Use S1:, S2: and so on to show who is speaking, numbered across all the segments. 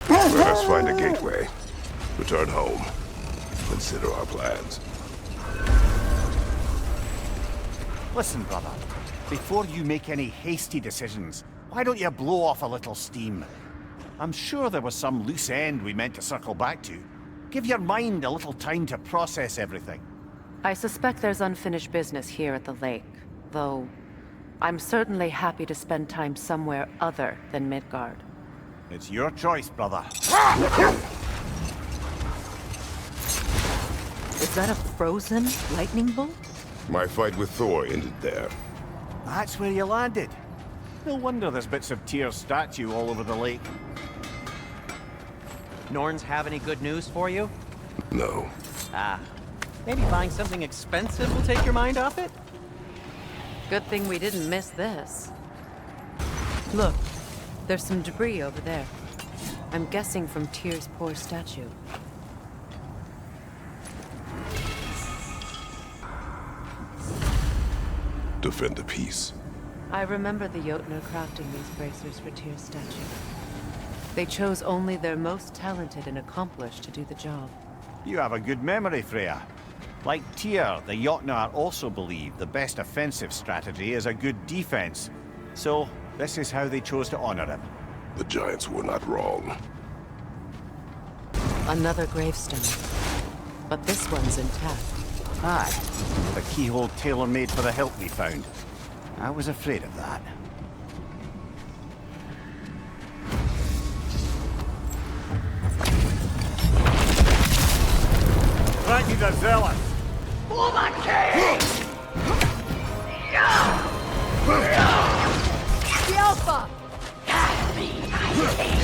S1: Let us find a gateway. Return home. Consider our plans.
S2: Listen, brother. Before you make any hasty decisions, why don't you blow off a little steam? I'm sure there was some loose end we meant to circle back to. Give your mind a little time to process everything.
S3: I suspect there's unfinished business here at the lake, though I'm certainly happy to spend time somewhere other than Midgard.
S2: It's your choice, brother.
S3: Is that a frozen lightning bolt?
S1: My fight with Thor ended there.
S2: That's where you landed. No wonder there's bits of Tyr's statue all over the lake.
S4: Norns have any good news for you?
S1: No.
S4: Ah, maybe buying something expensive will take your mind off it?
S3: Good thing we didn't miss this. Look, there's some debris over there. I'm guessing from Tyr's poor statue.
S1: Defend the peace.
S3: I remember the Jotnar crafting these bracers for Tyr's statue. They chose only their most talented and accomplished to do the job.
S2: You have a good memory, Freya. Like Tyr, the Jotnar also believe the best offensive strategy is a good defense. So, this is how they chose to honor him.
S1: The giants were not wrong.
S3: Another gravestone. But this one's intact.
S2: Aye, the keyhole tailor-made for the hilt we found. I was afraid of that. Thank you, the zealous!
S5: For my king! The Alpha! Guide me, my king!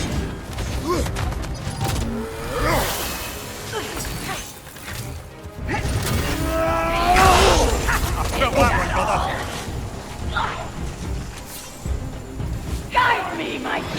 S5: Guide me, my king! Guide me, my king!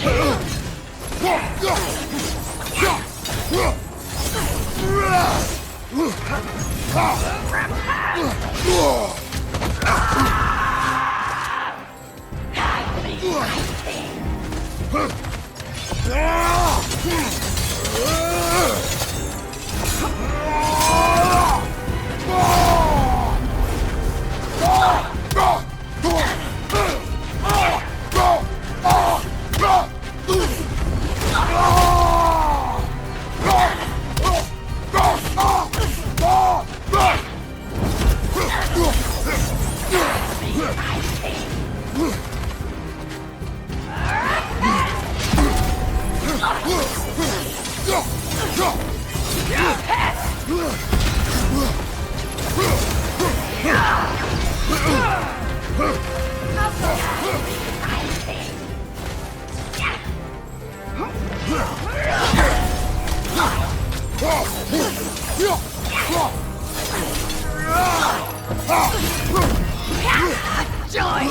S5: Join!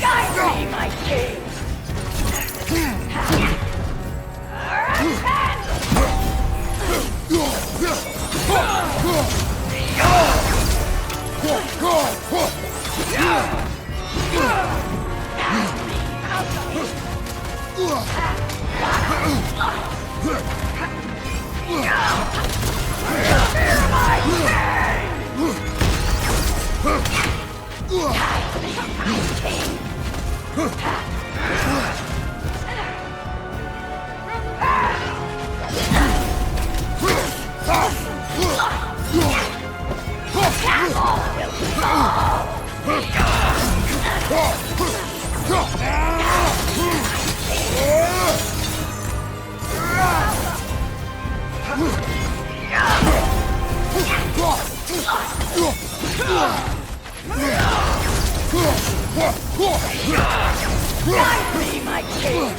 S5: Guide me, my king! Guide me, my king!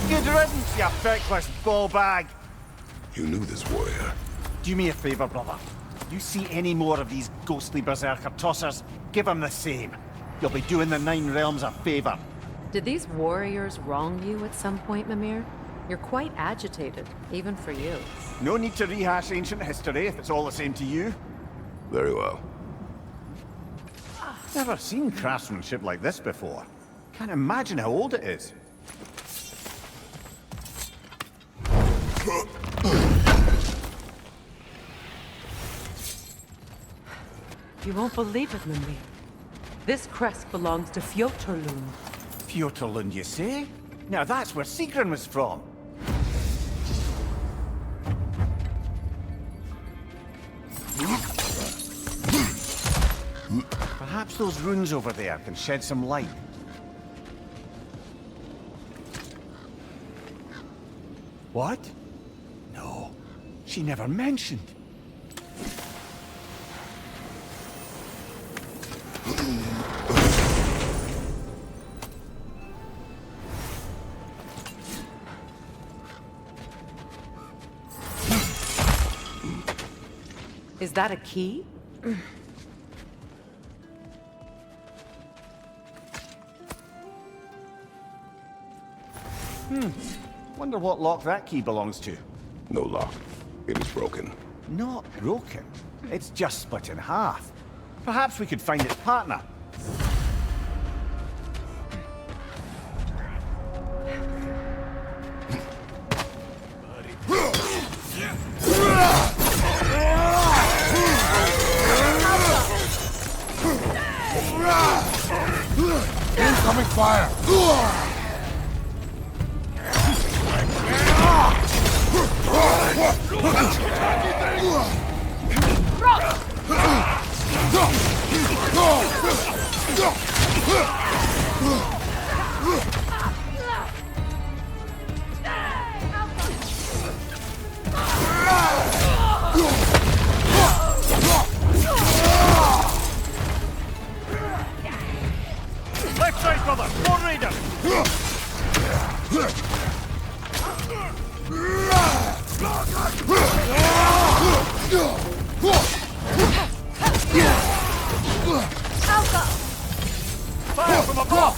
S2: Good riddance, you feckless ball bag!
S1: You knew this warrior.
S2: Do me a favor, brother. You see any more of these ghostly berserker tossers, give them the same. You'll be doing the Nine Realms a favor.
S3: Did these warriors wrong you at some point, Mimir? You're quite agitated, even for you.
S2: No need to rehash ancient history if it's all the same to you.
S1: Very well.
S2: Never seen craftsmanship like this before. Can't imagine how old it is.
S3: You won't believe it, Mimir. This crest belongs to Fjotorlund.
S2: Fjotorlund, you say? Now that's where Sigrun was from. Perhaps those runes over there can shed some light. What? No, she never mentioned.
S3: Is that a key?
S2: Wonder what lock that key belongs to.
S1: No lock. It is broken.
S2: Not broken. It's just split in half. Perhaps we could find its partner.
S1: Incoming fire!
S2: Left side, brother! More raiders! Fire from above!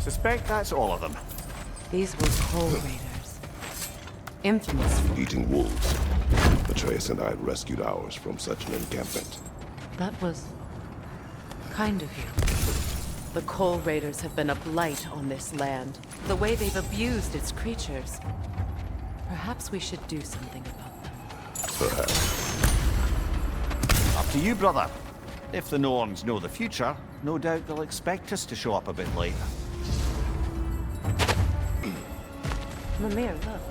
S2: Suspect that's all of them.
S3: These were Coal Raiders. Infamous for...
S1: Eating wolves. Atreus and I had rescued ours from such an encampment.
S3: That was... kind of you. The Coal Raiders have been a blight on this land. The way they've abused its creatures. Perhaps we should do something about them.
S1: Perhaps.
S2: Up to you, brother. If the Norns know the future, no doubt they'll expect us to show up a bit later.
S3: Mimir, look.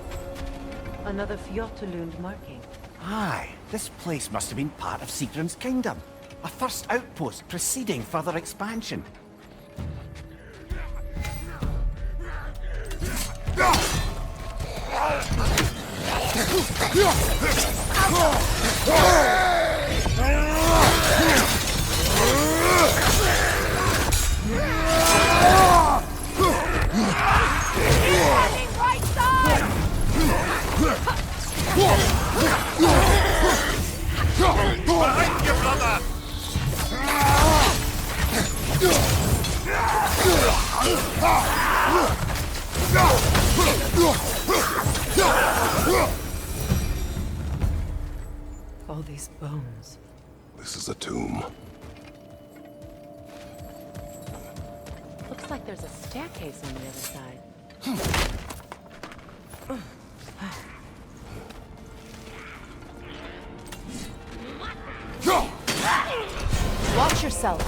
S3: Another Fjotorlund marking.
S2: Aye, this place must have been part of Sigrun's kingdom. A first outpost preceding further expansion.
S5: Right side!
S2: Behind you, brother!
S3: All these bones.
S1: This is a tomb.
S3: Looks like there's a staircase on the other side. Watch yourself.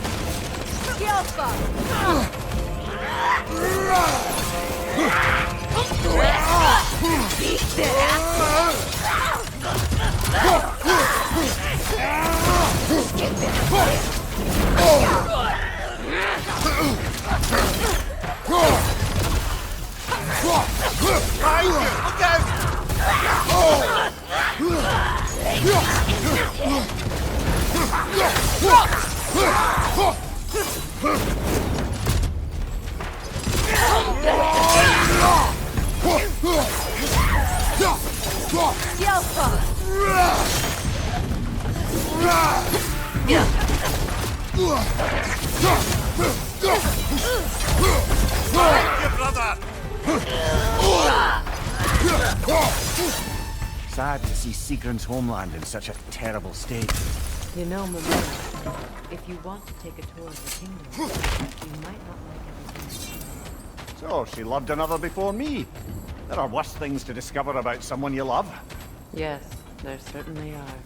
S2: Sad to see Sigrun's homeland in such a terrible state.
S3: You know, Mimir, if you want to take a tour of the kingdom, you might not like everything.
S2: So, she loved another before me. There are worse things to discover about someone you love.
S3: Yes, there certainly are.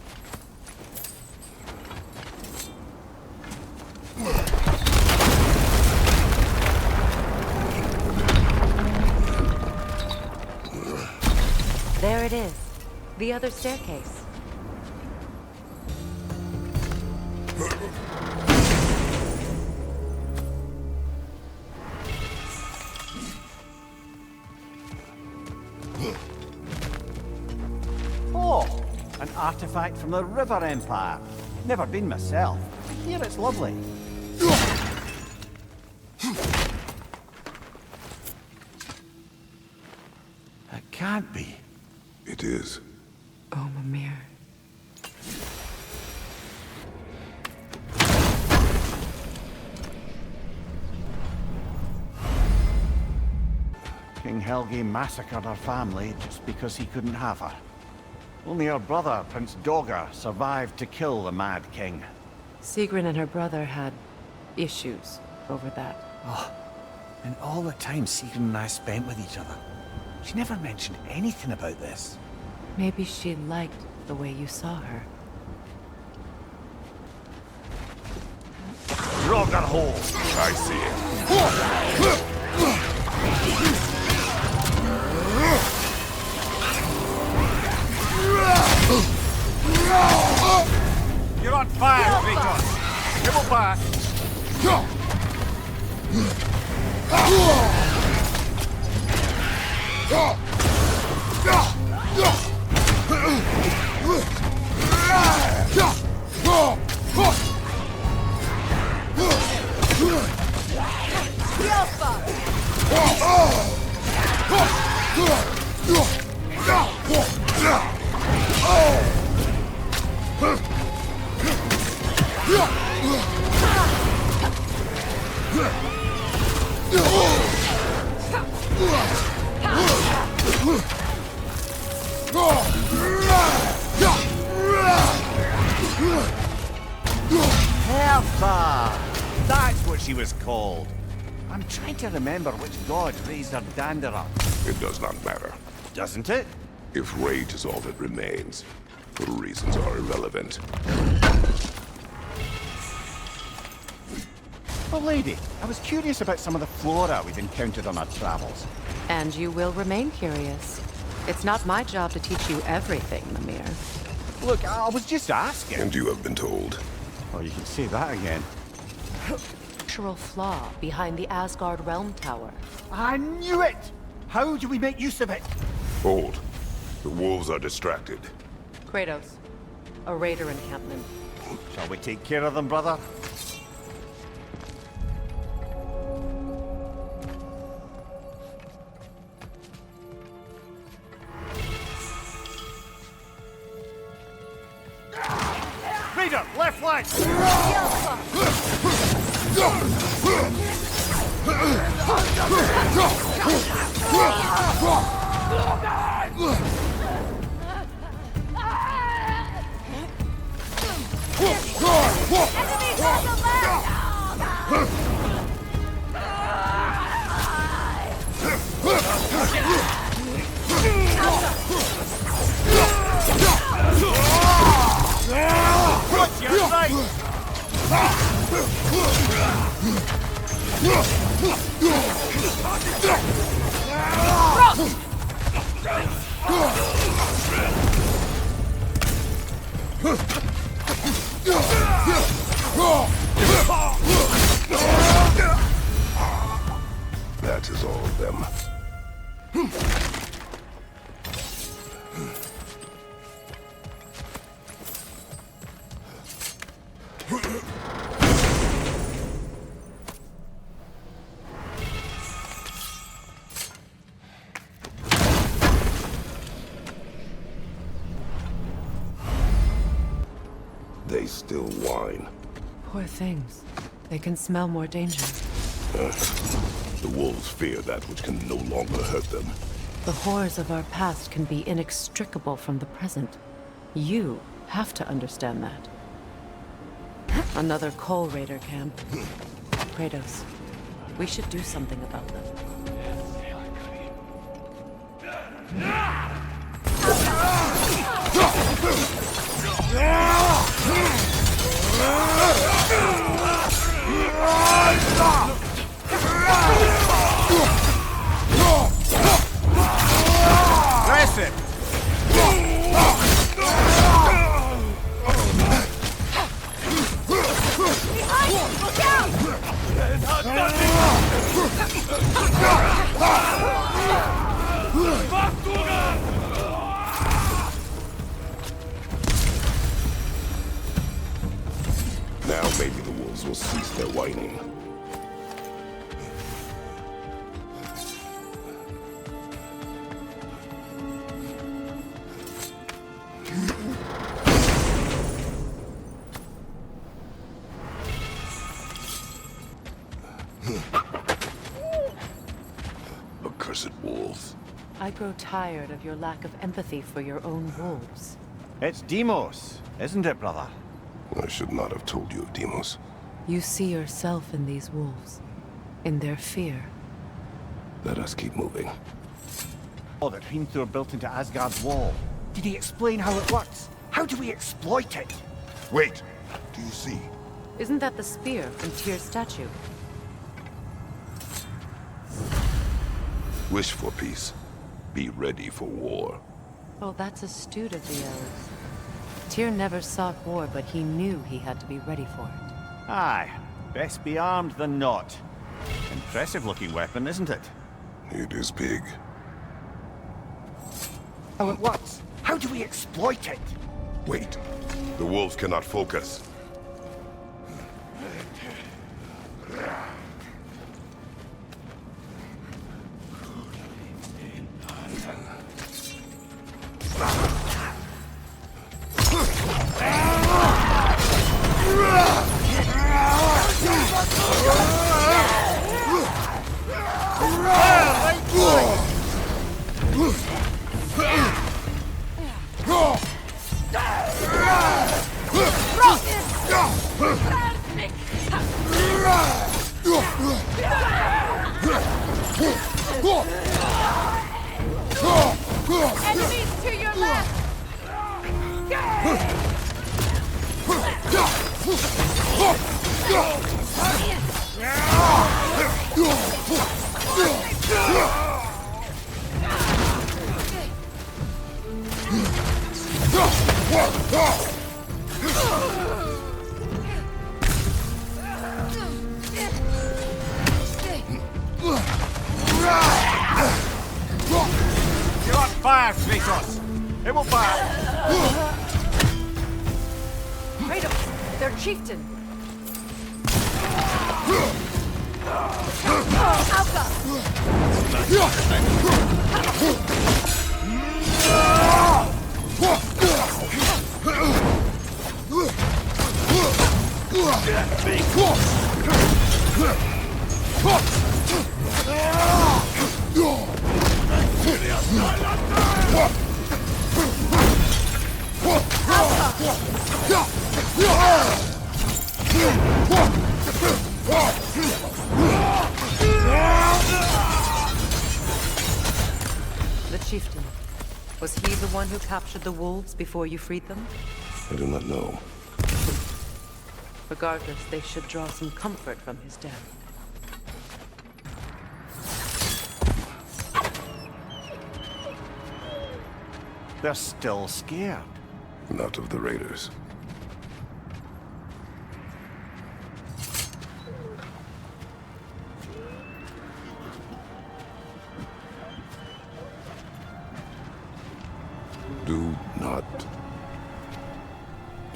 S3: There it is. The other staircase.
S2: Oh, an artifact from the River Empire. Never been myself. Here it's lovely. That can't be.
S1: It is.
S3: Oh, Mimir.
S2: King Helgi massacred her family just because he couldn't have her. Only her brother, Prince Dogger, survived to kill the Mad King.
S3: Sigrun and her brother had issues over that.
S2: And all the time Sigrun and I spent with each other, she never mentioned anything about this.
S3: Maybe she liked the way you saw her.
S2: Dogger hole!
S1: I see it.
S2: You're on fire, Kratos! Give it back! Helfa! That's what she was called. I'm trying to remember which god raised her dander up.
S1: It does not matter.
S2: Doesn't it?
S1: If rage is all that remains, the reasons are irrelevant.
S2: Oh, lady, I was curious about some of the flora we've encountered on our travels.
S3: And you will remain curious. It's not my job to teach you everything, Mimir.
S2: Look, I was just asking.
S1: And you have been told.
S2: Oh, you can say that again.
S3: Structural flaw behind the Asgard Realm Tower.
S2: I knew it! How do we make use of it?
S1: Hold. The wolves are distracted.
S3: Kratos, a raider encampment.
S2: Shall we take care of them, brother? Raider, left flank!
S5: Enemies on the left!
S2: Watch your right!
S1: That is all of them. still whine.
S3: Poor things. They can smell more danger.
S1: The wolves fear that which can no longer hurt them.
S3: The horrors of our past can be inextricable from the present. You have to understand that. Another Coal Raider camp. Kratos, we should do something about them.
S2: Press it!
S5: Look out!
S1: Now maybe the wolves will cease their whining. Accursed wolves.
S3: I grow tired of your lack of empathy for your own wolves.
S2: It's Deimos, isn't it, brother?
S1: I should not have told you of Deimos.
S3: You see yourself in these wolves, in their fear.
S1: Let us keep moving.
S2: Oh, that Hrimthur built into Asgard's wall. Did he explain how it works? How do we exploit it?
S1: Wait! Do you see?
S3: Isn't that the spear from Tyr's statue?
S1: Wish for peace. Be ready for war.
S3: Well, that's astute of the elves. Tyr never sought war, but he knew he had to be ready for it.
S2: Aye, best be armed than not. Impressive looking weapon, isn't it?
S1: It is big.
S2: How it works? How do we exploit it?
S1: Wait. The wolves cannot focus.
S5: Enemies to your left!
S2: You're on fire, Kratos! It will fire!
S3: Kratos, their chieftain! The chieftain. Was he the one who captured the wolves before you freed them?
S1: I do not know.
S3: Regardless, they should draw some comfort from his death.
S2: They're still scared.
S1: Not of the raiders. Do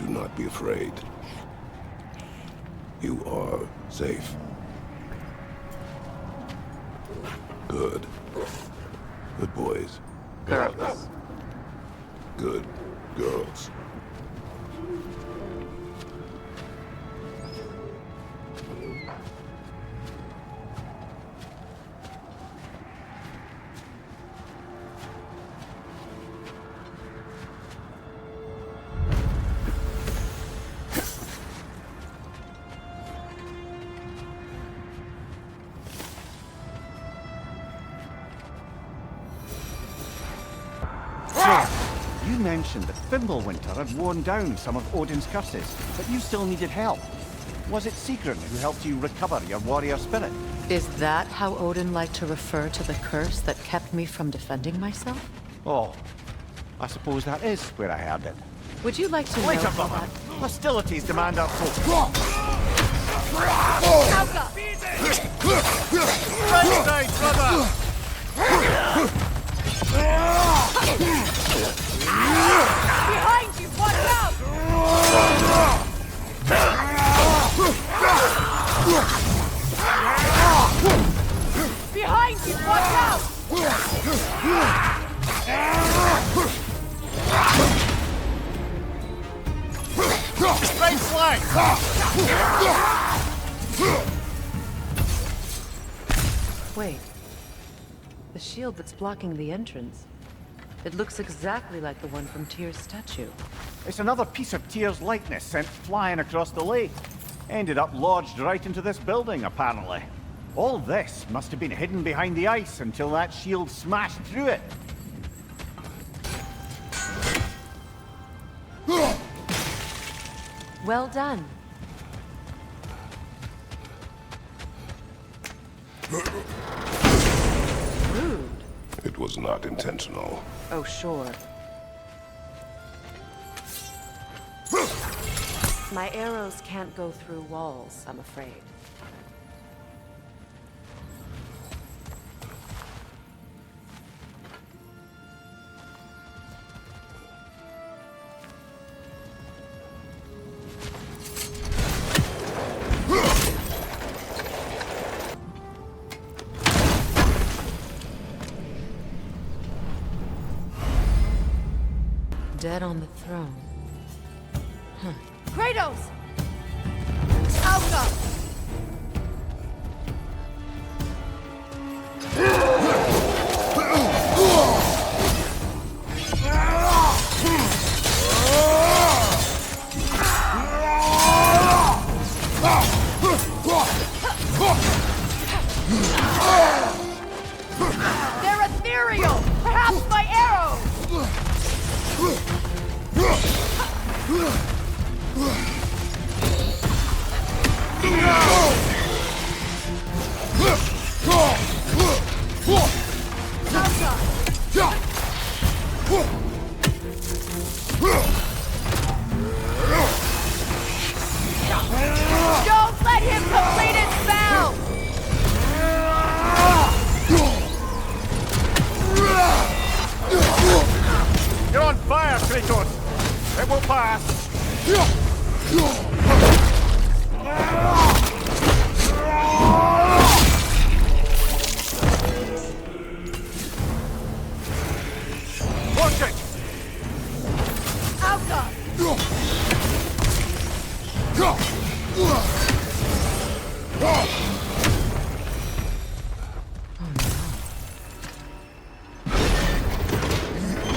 S1: not be afraid. You are safe. Good. Good boys.
S3: Girls.
S1: Good girls.
S2: Freya, you mentioned that Fimbulwinter had worn down some of Odin's curses, but you still needed help. Was it Sigrun who helped you recover your warrior spirit?
S3: Is that how Odin liked to refer to the curse that kept me from defending myself?
S2: Oh, I suppose that is where I heard it.
S3: Would you like to know
S2: Later,
S3: how
S2: brother.
S3: that...
S2: Hostilities demand our focus.
S5: Alka!
S2: Right side, brother!
S5: Behind you! Watch out! Behind you! Watch out!
S2: Right flank!
S3: Wait. The shield that's blocking the entrance. It looks exactly like the one from Tyr's statue.
S2: It's another piece of Tyr's likeness sent flying across the lake. Ended up lodged right into this building, apparently. All this must have been hidden behind the ice until that shield smashed through it.
S3: Well done. Rude.
S1: It was not intentional.
S3: Oh, sure. My arrows can't go through walls, I'm afraid. Dead on the throne.
S5: Kratos! Alka! They're ethereal! Perhaps my arrows! Don't let him complete his spell!
S2: You're on fire, Kratos! It will pass! Watch it!
S5: Alka!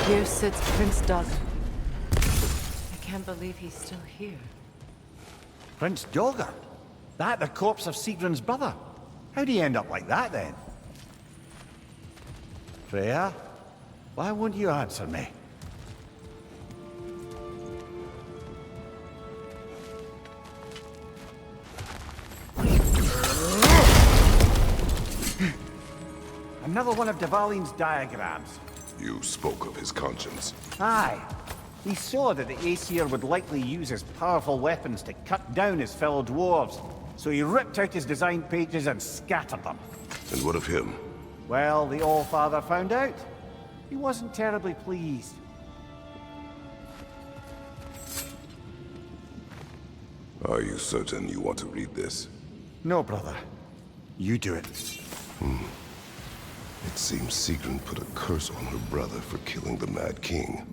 S3: Here sits Prince Dog. I can't believe he's still here.
S2: Prince Dogger? That the corpse of Sigrun's brother? How'd he end up like that, then? Freya? Why won't you answer me? Another one of Dvalin's diagrams.
S1: You spoke of his conscience.
S2: Aye. He saw that the Aesir would likely use his powerful weapons to cut down his fellow dwarves, so he ripped out his design pages and scattered them.
S1: And what of him?
S2: Well, the Allfather found out. He wasn't terribly pleased.
S1: Are you certain you want to read this?
S2: No, brother. You do it.
S1: It seems Sigrun put a curse on her brother for killing the Mad King.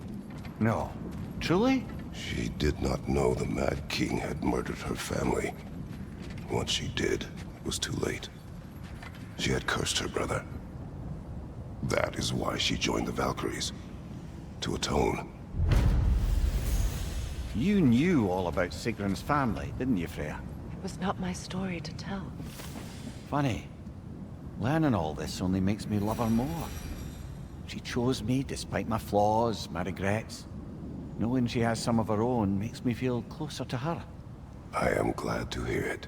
S2: No. Truly?
S1: She did not know the Mad King had murdered her family. Once she did, it was too late. She had cursed her brother. That is why she joined the Valkyries. To atone.
S2: You knew all about Sigrun's family, didn't you, Freya?
S3: It was not my story to tell.
S2: Funny. Learning all this only makes me love her more. She chose me despite my flaws, my regrets. Knowing she has some of her own makes me feel closer to her.
S1: I am glad to hear it.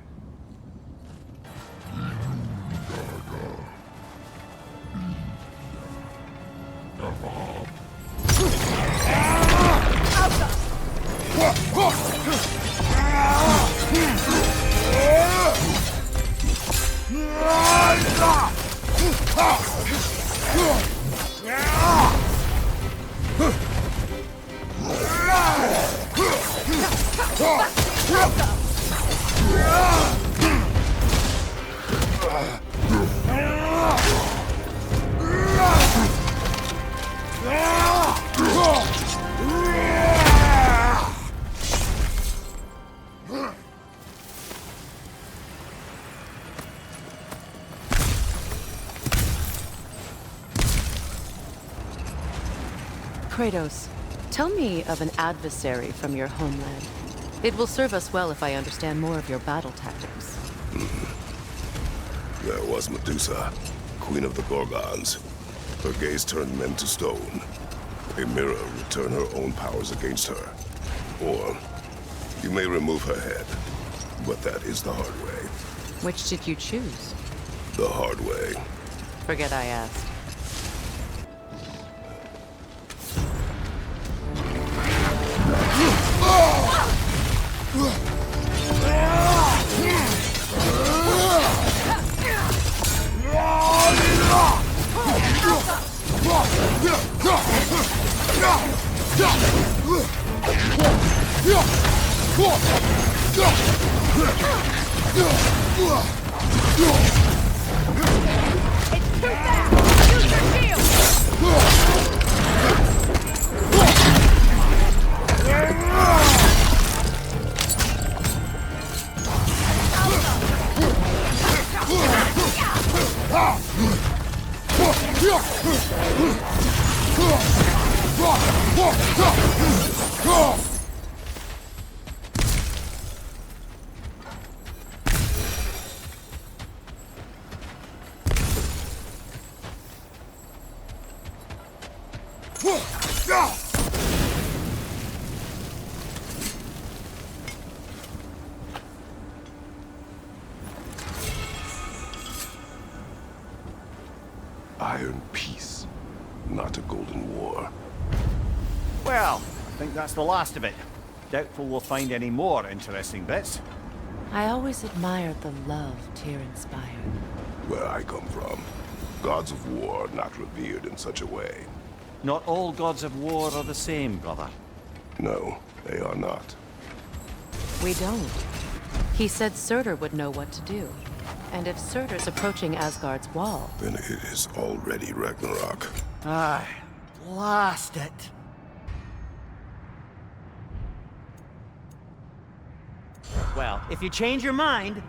S3: Kratos, tell me of an adversary from your homeland. It will serve us well if I understand more of your battle tactics.
S1: There was Medusa, queen of the Gorgons. Her gaze turned men to stone. A mirror would turn her own powers against her. Or, you may remove her head, but that is the hard way.
S3: Which did you choose?
S1: The hard way.
S3: Forget I asked.
S5: It's too fast! Use your shield!
S1: Iron peace, not a golden war.
S2: Well, I think that's the last of it. Doubtful we'll find any more interesting bits.
S3: I always admired the love Tyr inspired.
S1: Where I come from, gods of war are not revered in such a way.
S2: Not all gods of war are the same, brother.
S1: No, they are not.
S3: We don't. He said Surtur would know what to do. And if Surtur's approaching Asgard's wall...
S1: Then it is already Ragnarok.
S2: Aye, blast it.
S4: Well, if you change your mind,